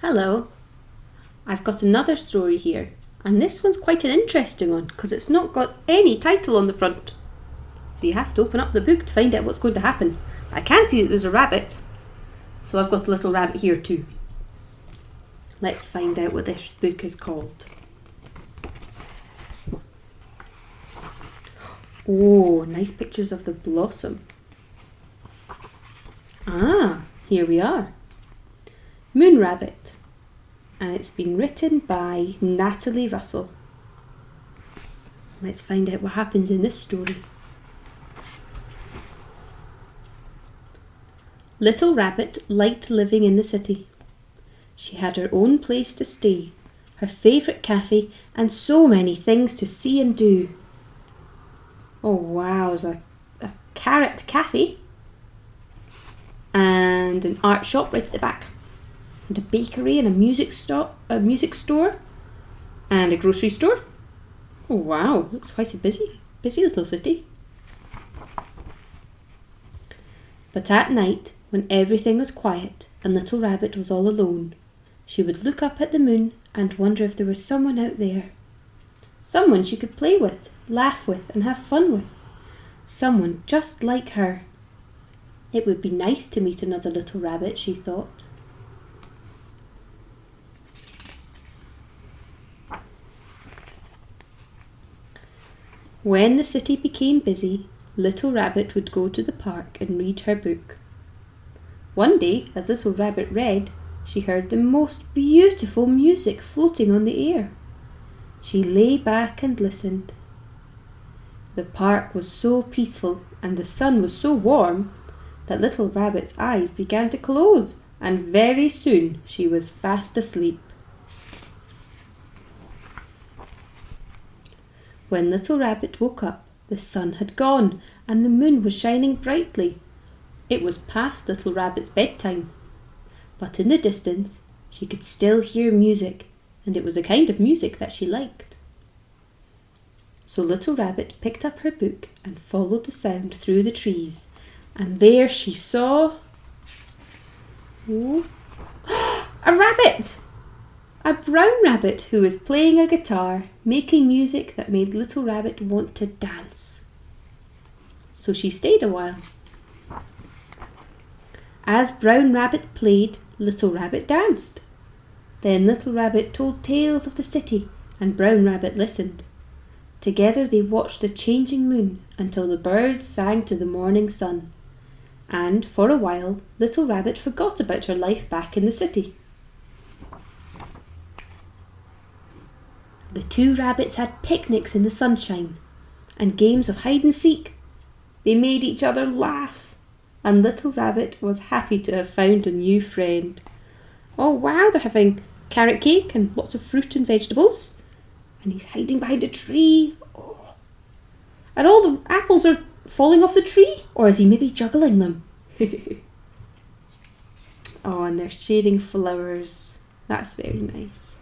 Hello, I've got another story here, and this one's quite an interesting one because it's not got any title on the front. So you have to open up the book to find out what's going to happen. I can see that there's a rabbit, so I've got a little rabbit here too. Let's find out what this book is called. Oh, nice pictures of the blossom. Ah, here we are. Moon Rabbit. And it's been written by Natalie Russell. Let's find out what happens in this story. Little Rabbit liked living in the city. She had her own place to stay, her favourite cafe, and so many things to see and do. Oh wow, there's a carrot cafe and an art shop right at the back, and a bakery and a music store and a grocery store. Oh wow, looks quite a busy little city. But at night, when everything was quiet and Little Rabbit was all alone, she would look up at the moon and wonder if there was someone out there. Someone she could play with, laugh with, and have fun with. Someone just like her. It would be nice to meet another little rabbit, she thought. When the city became busy, Little Rabbit would go to the park and read her book. One day, as Little Rabbit read, she heard the most beautiful music floating on the air. She lay back and listened. The park was so peaceful and the sun was so warm that Little Rabbit's eyes began to close, and very soon she was fast asleep. When Little Rabbit woke up, the sun had gone and the moon was shining brightly. It was past Little Rabbit's bedtime, but in the distance she could still hear music, and it was the kind of music that she liked. So Little Rabbit picked up her book and followed the sound through the trees, and there she saw a rabbit! A brown rabbit who was playing a guitar, making music that made Little Rabbit want to dance. So she stayed a while. As Brown Rabbit played, Little Rabbit danced. Then Little Rabbit told tales of the city, and Brown Rabbit listened. Together they watched the changing moon until the birds sang to the morning sun. And for a while, Little Rabbit forgot about her life back in the city. The two rabbits had picnics in the sunshine and games of hide and seek. They made each other laugh, and Little Rabbit was happy to have found a new friend. Oh wow, they're having carrot cake and lots of fruit and vegetables, and he's hiding behind a tree. Oh. And all the apples are falling off the tree, or is he maybe juggling them? Oh, and they're sharing flowers. That's very nice.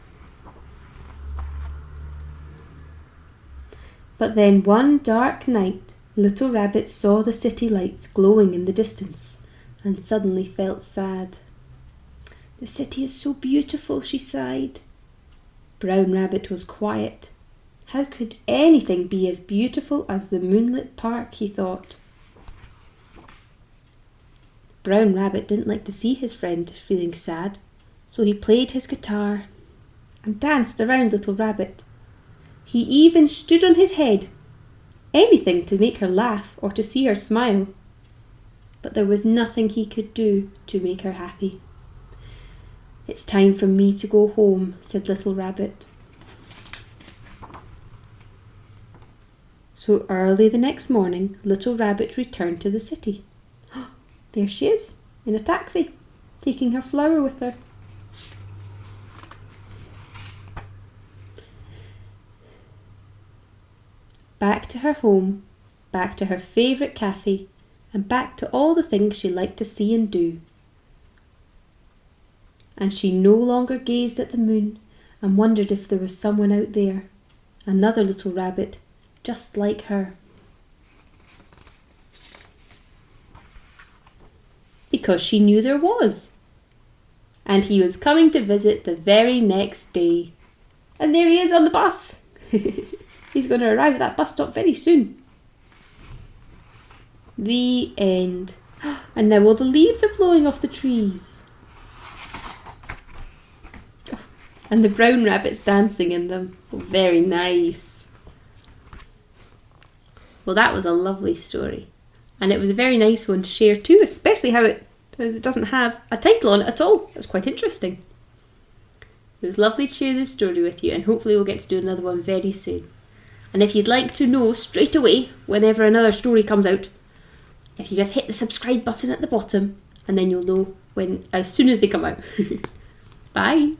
But then one dark night, Little Rabbit saw the city lights glowing in the distance and suddenly felt sad. The city is so beautiful, she sighed. Brown Rabbit was quiet. How could anything be as beautiful as the moonlit park, he thought. Brown Rabbit didn't like to see his friend feeling sad, so he played his guitar and danced around Little Rabbit. He even stood on his head, anything to make her laugh or to see her smile. But there was nothing he could do to make her happy. It's time for me to go home, said Little Rabbit. So early the next morning, Little Rabbit returned to the city. There she is, in a taxi, taking her flower with her. Back to her home, back to her favourite cafe, and back to all the things she liked to see and do. And she no longer gazed at the moon and wondered if there was someone out there, another little rabbit, just like her. Because she knew there was. and he was coming to visit the very next day. And there he is on the bus. He's going to arrive at that bus stop very soon. The end. And now all the leaves are blowing off the trees. And the brown rabbit's dancing in them. Oh, very nice. Well, that was a lovely story. And it was a very nice one to share too, especially how it doesn't have a title on it at all. It was quite interesting. It was lovely to share this story with you, and hopefully we'll get to do another one very soon. And if you'd like to know straight away whenever another story comes out, if you just hit the subscribe button at the bottom, and then you'll know when as soon as they come out. Bye!